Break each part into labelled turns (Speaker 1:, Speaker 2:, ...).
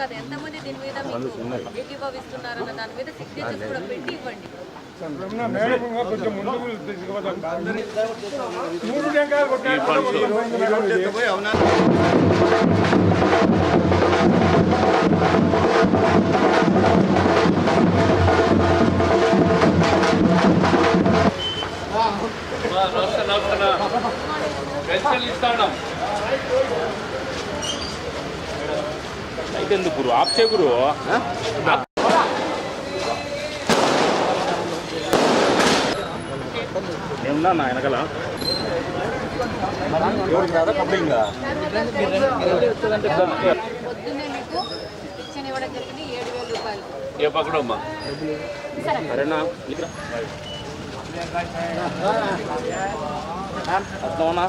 Speaker 1: కదా, ఎంతమంది దీని మీద మీకు ఏకీభవిస్తున్నారన్న దాని మీద సిగ్నేచర్స్ కూడా పెట్టి ఇవ్వండి.
Speaker 2: అయితే ఎందుకు గురు ఆప్ చే గురు ఏమన్నా నా వెనకాల
Speaker 1: పొద్దున్నే మీకు శిక్షణ ఇవ్వడం జరిగింది 7,000 రూపాయలు.
Speaker 2: ఏ పక్కడమ్మా సరేనా అర్థమన్నా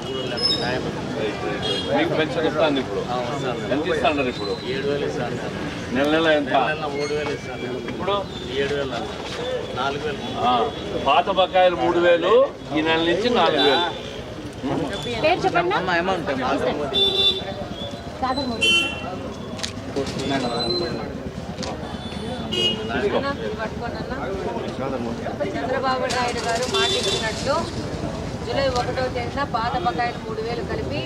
Speaker 2: మీకు పెన్షన్ ఇస్తాను ఇప్పుడు ఎంత ఇస్తాను ఇప్పుడు
Speaker 3: 7,000 ఇస్తాను.
Speaker 2: నెల నెల ఎంత
Speaker 3: 3,000 ఇస్తాను.
Speaker 2: ఇప్పుడు
Speaker 3: 7,000 4,000.
Speaker 2: పాత బకాయిలు 3,000 ఈ నెల నుంచి 4,000.
Speaker 3: అమౌంట్
Speaker 1: చంద్రబాబు నాయుడు గారు మాట ఇచ్చినట్లు జూలై 1వ తేదీన పాత బకాయిలు 3,000 కలిపి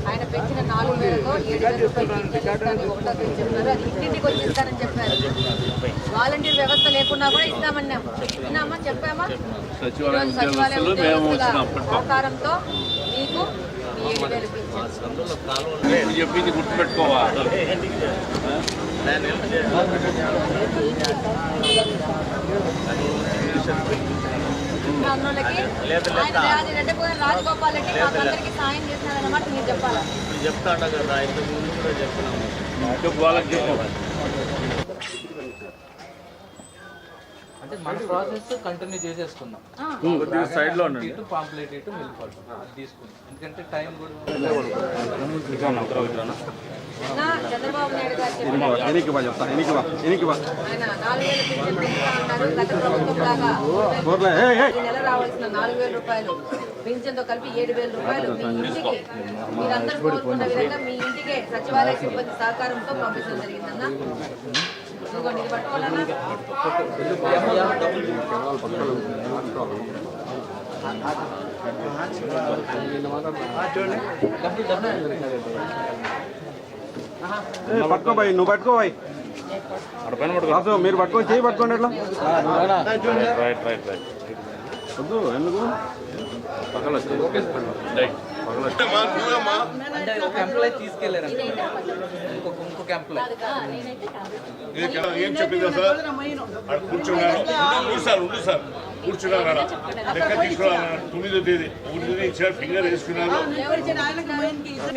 Speaker 1: ఆయన పెంచిన 4,000తో 7,000 రూపాయలు ఇస్తానని 1వ తేదీ చెప్పారు. అది ఇంటింటికి వచ్చి ఇస్తానని చెప్పారు. వాలంటీర్ వ్యవస్థ లేకున్నా కూడా ఇస్తామన్నాం. విన్నామా, చెప్పామా? సచివాలయ ఉద్యోగస్తుల సహకారంతో మీకు 7,000 పెంచారు.
Speaker 2: చెప్పింది గుర్తుపెట్టుకోవా.
Speaker 1: రాజగోపాల్ రెడ్డి మాకందరికి సాయం చేసినారన్నమాట మీరు చెప్పాలా?
Speaker 3: చెప్తాను కదా, ఇంతకు ముందు కూడా చెప్తున్నాము. అంటే మన ప్రాసెస్ కంటిన్యూ చేసేసుకుందాం.
Speaker 2: సైడ్ లో
Speaker 3: పాంప్లెట్ ఇటు వెళ్ళిపోతాం, అది తీసుకుందాం. ఎందుకంటే టైం కూడా
Speaker 1: చంద్రబాబు నాయుడు గారు చెప్పారు ఆయన 4,000 పింఛన్ పెంచుతా ఉన్నారు. గత ప్రభుత్వం లాగా ఈ నెల రావాల్సిన 4,000 రూపాయలు పింఛన్తో కలిపి 7,000 రూపాయలు మీ ఇంటికి మీరందరూ కోరుకున్న విధంగా మీ ఇంటికే సచివాలయ సిబ్బంది సహకారంతో పంపించడం జరిగిందన్న. ఇదిగోండి, ఇది పట్టుకోవాలన్నా.
Speaker 4: పట్టుకో బాయ్, నువ్వు పట్టుకో బాయ్, మీరు పట్టుకొని చేయి పట్టుకోండి. ఎట్లా వద్దు, ఎందుకు
Speaker 3: ఒక ఎంప్లాయ్ తీసుకెళ్లారు, ఇంకొక ఎంప్లాయ్
Speaker 5: ఏం చెప్పిందా సార్? కూర్చున్నాను సార్ కూర్చున్నాను లెక్క తీసుకున్నాను. 9వ తేదీ 1వ తేదీ ఇచ్చారు, ఫింగర్ వేసుకున్నారు.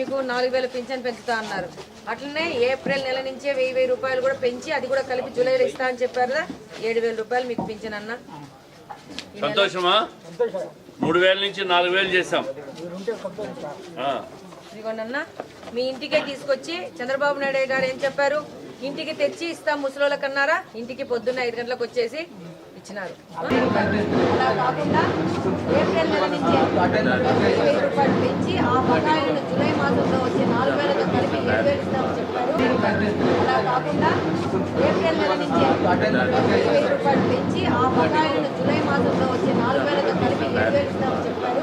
Speaker 1: మీకు 4,000 పింఛన్ పెంచుతా అన్నారు. అట్లనే ఏప్రిల్ నెల నుంచే 1,000 రూపాయలు కూడా పెంచి అది కూడా కలిపి జూలైలో ఇస్తా అని చెప్పారు. 7,000 రూపాయలు మీకు పింఛన్ అన్న.
Speaker 2: సంతోషమా? 3,000 నుంచి 4,000 చేసాం.
Speaker 1: ఇదిగోండన్న, మీ ఇంటికే తీసుకొచ్చి చంద్రబాబు నాయుడు గారు ఏం చెప్పారు? ఇంటికి తెచ్చి ఇస్తాం ముసలోళ్ళకన్నారా? ఇంటికి పొద్దున్న 5 గంటలకు వచ్చేసి ఇచ్చినారు. అలా కాకుండా ఏప్రిల్ నెల నుంచి 1,000 రూపాయలు పెంచి ఆ బకాయిలను జూలై మాసంలో వచ్చే 4,000తో కలిపి 7,000 ఇస్తామని చెప్పారు. అలా కాకుండా ఏప్రిల్ నెల నుంచి 1,000 రూపాయలు పెంచి ఆ బకాయిలను జూలై మాసంలో వచ్చే 4,000తో కలిపి 7,000 ఇస్తామని చెప్పారు.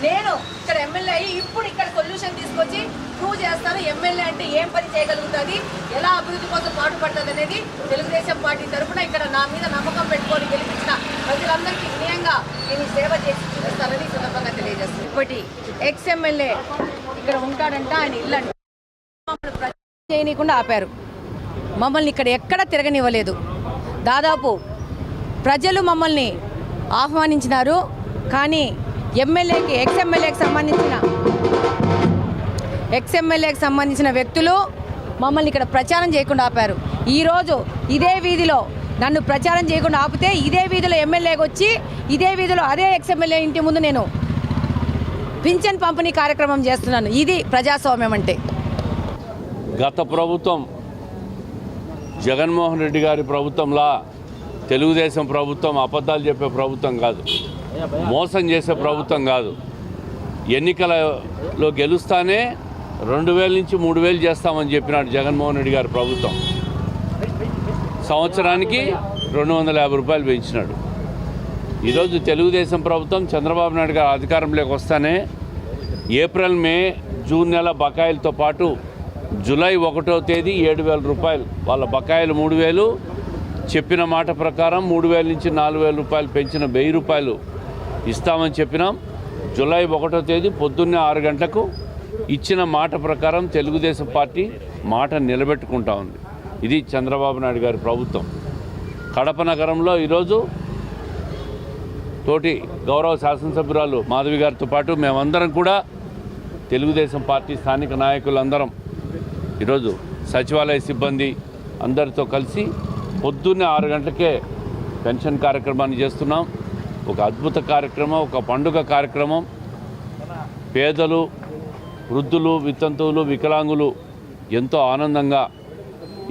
Speaker 1: నేను ఇక్కడ ఎమ్మెల్యే అయ్యి ఇప్పుడు ఇక్కడ సొల్యూషన్ తీసుకొచ్చి ప్రూవ్ చేస్తాను. ఎమ్మెల్యే అంటే ఏం పని చేయగలుగుతుంది, ఎలా అభివృద్ధి కోసం పాటుపడుతుంది అనేది తెలుగుదేశం పార్టీ తరఫున ఇక్కడ నా మీద నమ్మకం పెట్టుకొని గెలిపించిన ప్రజలందరికీ వినయంగా నేను సేవ చేసి చూపిస్తానని సందర్భంగా తెలియజేస్తాను. ఇప్పటి ఎక్స్ ఎమ్మెల్యే ఇక్కడ ఉంటాడంట, ఆయన ఇల్లు అంటే మమ్మల్ని చేయనీయకుండా ఆపారు. మమ్మల్ని ఇక్కడ ఎక్కడ తిరగనివ్వలేదు. దాదాపు ప్రజలు మమ్మల్ని ఆహ్వానించినారు, కానీ ఎమ్మెల్యేకి ఎక్స్ ఎమ్మెల్యేకి సంబంధించిన వ్యక్తులు మమ్మల్ని ఇక్కడ ప్రచారం చేయకుండా ఆపారు. ఈరోజు ఇదే వీధిలో నన్ను ప్రచారం చేయకుండా ఆపితే ఇదే వీధిలో ఎమ్మెల్యేకి వచ్చి ఇదే వీధిలో అదే ఎక్స్ ఎమ్మెల్యే ఇంటి ముందు నేను పింఛన్ పంపిణీ కార్యక్రమం చేస్తున్నాను. ఇది ప్రజాస్వామ్యం అంటే.
Speaker 2: గత ప్రభుత్వం జగన్మోహన్ రెడ్డి గారి ప్రభుత్వంలా తెలుగుదేశం ప్రభుత్వం అబద్ధాలు చెప్పే ప్రభుత్వం కాదు, మోసం చేసే ప్రభుత్వం కాదు. ఎన్నికలలో గెలుస్తానే 2000 నుంచి 3000 చేస్తామని చెప్పినాడు జగన్మోహన్ రెడ్డి గారి ప్రభుత్వం. సంవత్సరానికి 250 రూపాయలు పెంచినాడు. ఈరోజు తెలుగుదేశం ప్రభుత్వం చంద్రబాబు నాయుడు గారు అధికారంలోకి వస్తానే ఏప్రిల్, మే, జూన్ నెల బకాయిలతో పాటు జూలై 1వ తేదీ 7000 రూపాయలు వాళ్ళ బకాయిలు 3000, చెప్పిన మాట ప్రకారం 3000 నుంచి 4000 రూపాయలు పెంచిన 1000 రూపాయలు ఇస్తామని చెప్పినాం. జూలై 1వ తేదీ పొద్దున్నే 6 గంటలకు ఇచ్చిన మాట ప్రకారం తెలుగుదేశం పార్టీ మాట నిలబెట్టుకుంటా ఉంది. ఇది చంద్రబాబు నాయుడు గారి ప్రభుత్వం. కడప నగరంలో ఈరోజు తోటి గౌరవ శాసనసభ్యురాలు మాధవి గారితో పాటు మేమందరం కూడా తెలుగుదేశం పార్టీ స్థానిక నాయకులందరం ఈరోజు సచివాలయ సిబ్బంది అందరితో కలిసి పొద్దున్నే 6 గంటలకే పెన్షన్ కార్యక్రమాన్ని చేస్తున్నాం. ఒక అద్భుత కార్యక్రమం, ఒక పండుగ కార్యక్రమం. పేదలు, వృద్ధులు, వితంతువులు, వికలాంగులు ఎంతో ఆనందంగా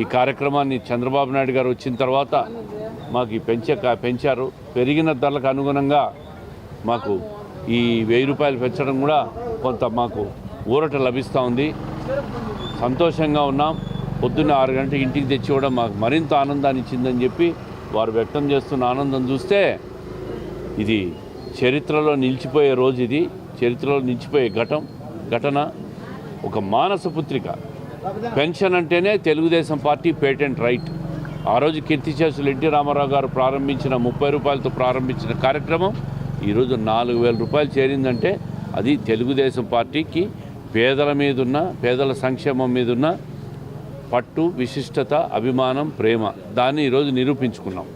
Speaker 2: ఈ కార్యక్రమాన్ని చంద్రబాబు నాయుడు గారు వచ్చిన తర్వాత మాకు పెంచారు. పెరిగిన ధరలకు అనుగుణంగా మాకు ఈ 1000 రూపాయలు పెంచడం కూడా కొంత మాకు ఊరట లభిస్తూ ఉంది. సంతోషంగా ఉన్నాం. పొద్దున్న 6 గంటలకు ఇంటికి తెచ్చి కూడా మాకు మరింత ఆనందాన్ని ఇచ్చిందని చెప్పి వారు వ్యక్తం చేస్తున్న ఆనందం చూస్తే ఇది చరిత్రలో నిలిచిపోయే రోజు. ఇది చరిత్రలో నిలిచిపోయే ఘటన. ఒక మానస పుత్రిక. పెన్షన్ అంటేనే తెలుగుదేశం పార్టీ పేటెంట్ రైట్. ఆ రోజు కీర్తిశేషులు ఎన్టీ రామారావు గారు ప్రారంభించిన 30 రూపాయలతో ప్రారంభించిన కార్యక్రమం ఈరోజు 4000 రూపాయలు చేరిందంటే అది తెలుగుదేశం పార్టీకి పేదల సంక్షేమం మీదున్న పట్టు, విశిష్టత, అభిమానం, ప్రేమ. దాన్ని ఈరోజు నిరూపించుకున్నాం.